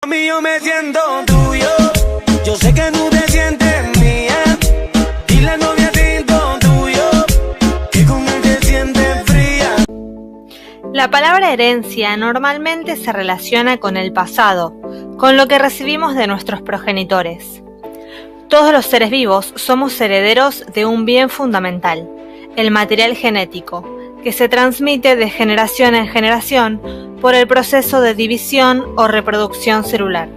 A mí yo me siento tuyo, yo sé que tú te sientes mía. Y la novia siento tuyo, que con él te sientes fría. La palabra herencia normalmente se relaciona con el pasado, con lo que recibimos de nuestros progenitores. Todos los seres vivos somos herederos de un bien fundamental, el material genético, que se transmite de generación en generación por el proceso de división o reproducción celular.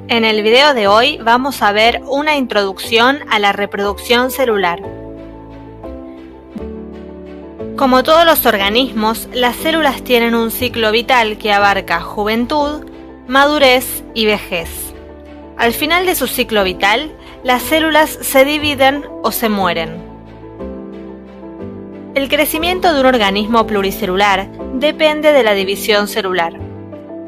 En el video de hoy vamos a ver una introducción a la reproducción celular. Como todos los organismos, las células tienen un ciclo vital que abarca juventud, madurez y vejez. Al final de su ciclo vital, las células se dividen o se mueren. El crecimiento de un organismo pluricelular depende de la división celular.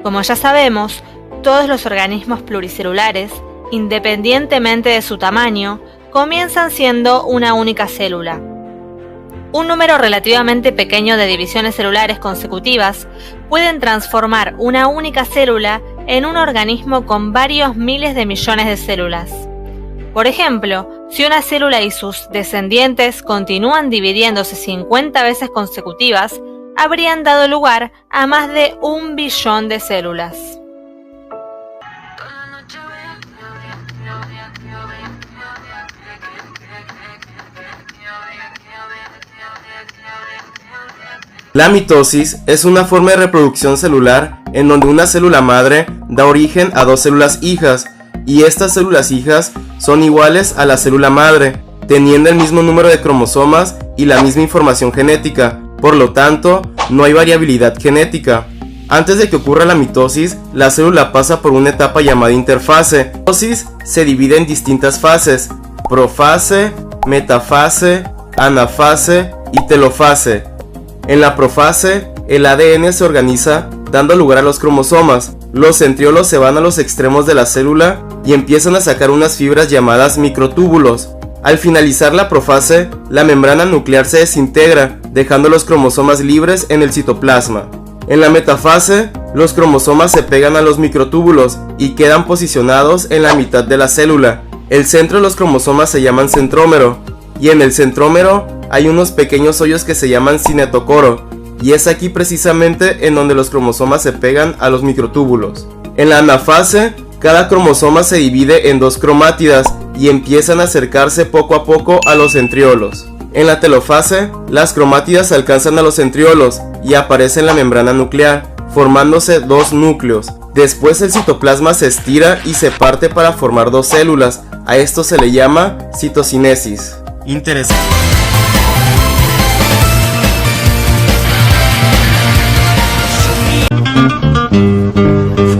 Como ya sabemos, todos los organismos pluricelulares, independientemente de su tamaño, comienzan siendo una única célula. Un número relativamente pequeño de divisiones celulares consecutivas pueden transformar una única célula en un organismo con varios miles de millones de células. Por ejemplo, si una célula y sus descendientes continúan dividiéndose 50 veces consecutivas, habrían dado lugar a más de 1 billón de células. La mitosis es una forma de reproducción celular en donde una célula madre da origen a dos células hijas, y estas células hijas son iguales a la célula madre, teniendo el mismo número de cromosomas y la misma información genética. Por lo tanto, no hay variabilidad genética. Antes de que ocurra la mitosis, la célula pasa por una etapa llamada interfase. La mitosis se divide en distintas fases: profase, metafase, anafase y telofase. En la profase, el ADN se organiza dando lugar a los cromosomas. Los centriolos se van a los extremos de la célula y empiezan a sacar unas fibras llamadas microtúbulos. Al finalizar la profase, la membrana nuclear se desintegra, dejando los cromosomas libres en el citoplasma. En la metafase, los cromosomas se pegan a los microtúbulos y quedan posicionados en la mitad de la célula. El centro de los cromosomas se llaman centrómero, y en el centrómero hay unos pequeños hoyos que se llaman cinetocoro, y es aquí precisamente en donde los cromosomas se pegan a los microtúbulos. En la anafase, cada cromosoma se divide en 2 cromátidas y empiezan a acercarse poco a poco a los centriolos. En la telofase, las cromátidas alcanzan a los centriolos y aparece en la membrana nuclear, formándose 2 núcleos. Después el citoplasma se estira y se parte para formar 2 células. A esto se le llama citocinesis. Interesante.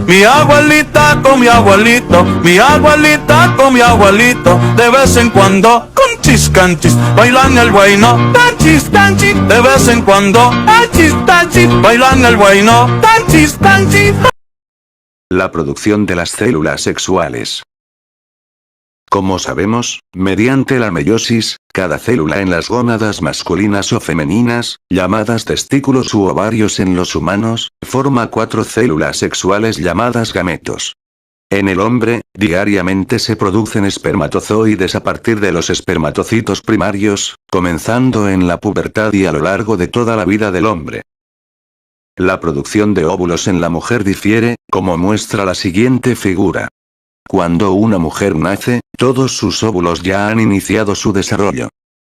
Mi abuelita con mi abuelito, mi abuelita con mi abuelito, de vez en cuando, conchis canchis, bailan el bueno, tanchis tanchis, de vez en cuando, tanchis tanchis, bailan el bueno, tanchis tanchis. La producción de las células sexuales. Como sabemos, mediante la meiosis, cada célula en las gónadas masculinas o femeninas, llamadas testículos u ovarios en los humanos, forma 4 células sexuales llamadas gametos. En el hombre, diariamente se producen espermatozoides a partir de los espermatocitos primarios, comenzando en la pubertad y a lo largo de toda la vida del hombre. La producción de óvulos en la mujer difiere, como muestra la siguiente figura. Cuando una mujer nace, todos sus óvulos ya han iniciado su desarrollo.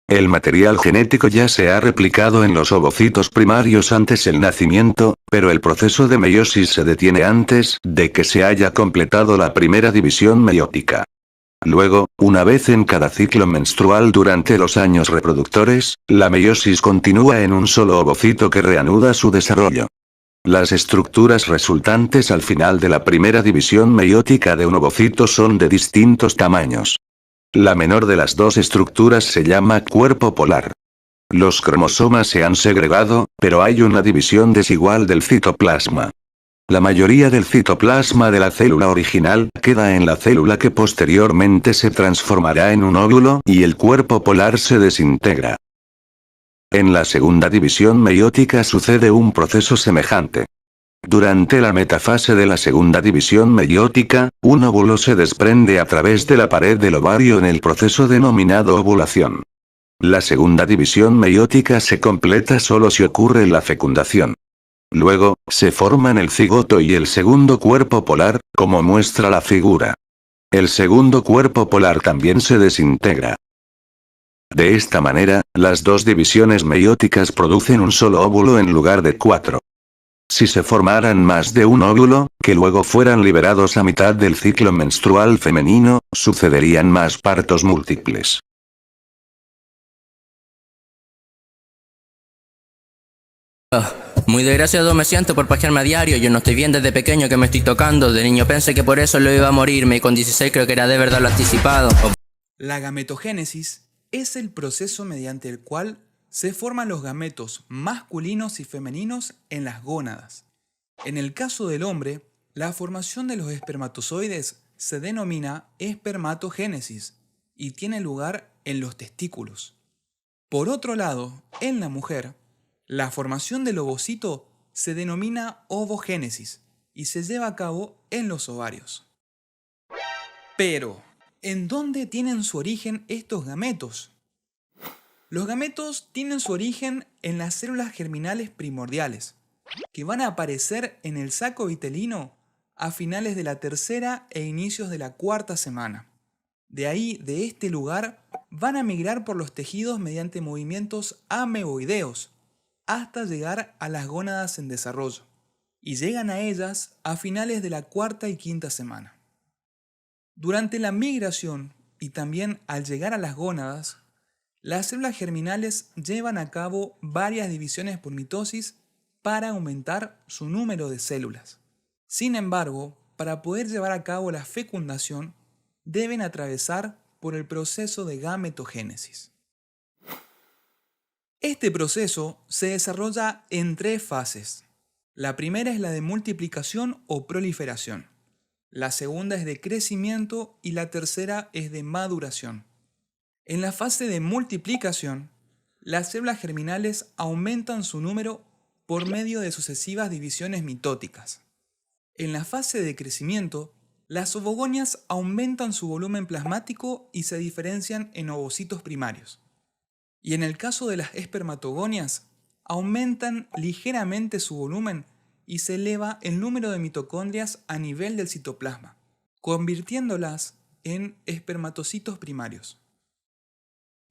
El material genético ya se ha replicado en los ovocitos primarios antes del nacimiento, pero el proceso de meiosis se detiene antes de que se haya completado la primera división meiótica. Luego, una vez en cada ciclo menstrual durante los años reproductores, la meiosis continúa en un solo ovocito que reanuda su desarrollo. Las estructuras resultantes al final de la primera división meiótica de un ovocito son de distintos tamaños. La menor de las 2 estructuras se llama cuerpo polar. Los cromosomas se han segregado, pero hay una división desigual del citoplasma. La mayoría del citoplasma de la célula original queda en la célula que posteriormente se transformará en un óvulo y el cuerpo polar se desintegra. En la segunda división meiótica sucede un proceso semejante. Durante la metafase de la segunda división meiótica, un óvulo se desprende a través de la pared del ovario en el proceso denominado ovulación. La segunda división meiótica se completa solo si ocurre la fecundación. Luego, se forman el cigoto y el segundo cuerpo polar, como muestra la figura. El segundo cuerpo polar también se desintegra. De esta manera, las dos divisiones meióticas producen un solo óvulo en lugar de 4. Si se formaran más de un óvulo, que luego fueran liberados a mitad del ciclo menstrual femenino, sucederían más partos múltiples. Muy desgraciado me siento por pajearme a diario. Yo no estoy bien desde pequeño que me estoy tocando. De niño pensé que por eso lo iba a morirme y con 16 creo que era de verdad lo anticipado. La gametogénesis es el proceso mediante el cual se forman los gametos masculinos y femeninos en las gónadas. En el caso del hombre, la formación de los espermatozoides se denomina espermatogénesis y tiene lugar en los testículos. Por otro lado, en la mujer, la formación del ovocito se denomina ovogénesis y se lleva a cabo en los ovarios. Pero, ¿en dónde tienen su origen estos gametos? Los gametos tienen su origen en las células germinales primordiales, que van a aparecer en el saco vitelino a finales de la tercera e inicios de la cuarta semana. De ahí, de este lugar, van a migrar por los tejidos mediante movimientos ameboideos, hasta llegar a las gónadas en desarrollo, y llegan a ellas a finales de la cuarta y quinta semana. Durante la migración y también al llegar a las gónadas, las células germinales llevan a cabo varias divisiones por mitosis para aumentar su número de células. Sin embargo, para poder llevar a cabo la fecundación, deben atravesar por el proceso de gametogénesis. Este proceso se desarrolla en 3 fases. La primera es la de multiplicación o proliferación. La segunda es de crecimiento y la tercera es de maduración. En la fase de multiplicación, las células germinales aumentan su número por medio de sucesivas divisiones mitóticas. En la fase de crecimiento, las ovogonias aumentan su volumen plasmático y se diferencian en ovocitos primarios. Y en el caso de las espermatogonias, aumentan ligeramente su volumen y se eleva el número de mitocondrias a nivel del citoplasma, convirtiéndolas en espermatocitos primarios.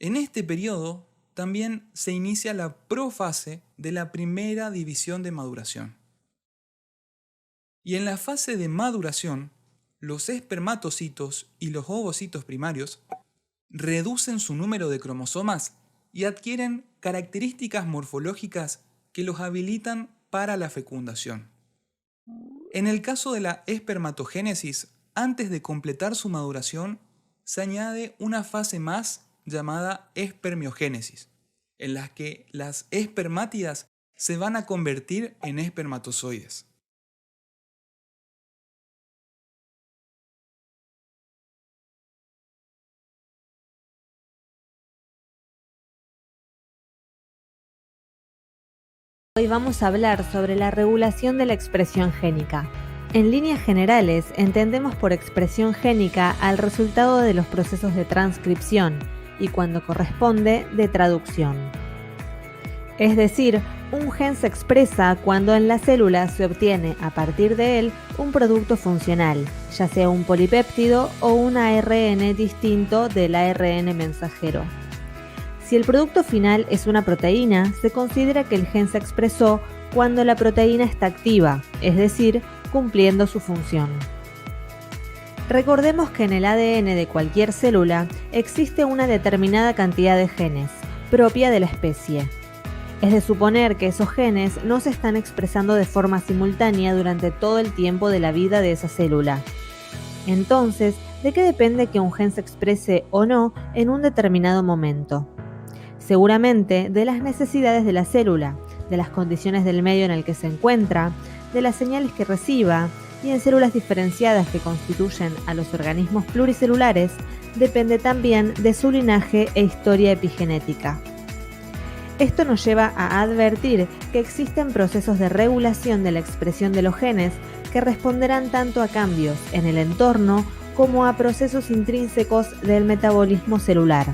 En este periodo también se inicia la profase de la primera división de maduración. Y en la fase de maduración, los espermatocitos y los ovocitos primarios reducen su número de cromosomas y adquieren características morfológicas que los habilitan para la fecundación. En el caso de la espermatogénesis, antes de completar su maduración, se añade una fase más llamada espermiogénesis, en la que las espermátidas se van a convertir en espermatozoides. Hoy vamos a hablar sobre la regulación de la expresión génica. En líneas generales, entendemos por expresión génica al resultado de los procesos de transcripción y, cuando corresponde, de traducción. Es decir, un gen se expresa cuando en la célula se obtiene a partir de él un producto funcional, ya sea un polipéptido o un ARN distinto del ARN mensajero. Si el producto final es una proteína, se considera que el gen se expresó cuando la proteína está activa, es decir, cumpliendo su función. Recordemos que en el ADN de cualquier célula existe una determinada cantidad de genes, propia de la especie. Es de suponer que esos genes no se están expresando de forma simultánea durante todo el tiempo de la vida de esa célula. Entonces, ¿de qué depende que un gen se exprese o no en un determinado momento? Seguramente de las necesidades de la célula, de las condiciones del medio en el que se encuentra, de las señales que reciba, y en células diferenciadas que constituyen a los organismos pluricelulares, depende también de su linaje e historia epigenética. Esto nos lleva a advertir que existen procesos de regulación de la expresión de los genes que responderán tanto a cambios en el entorno como a procesos intrínsecos del metabolismo celular.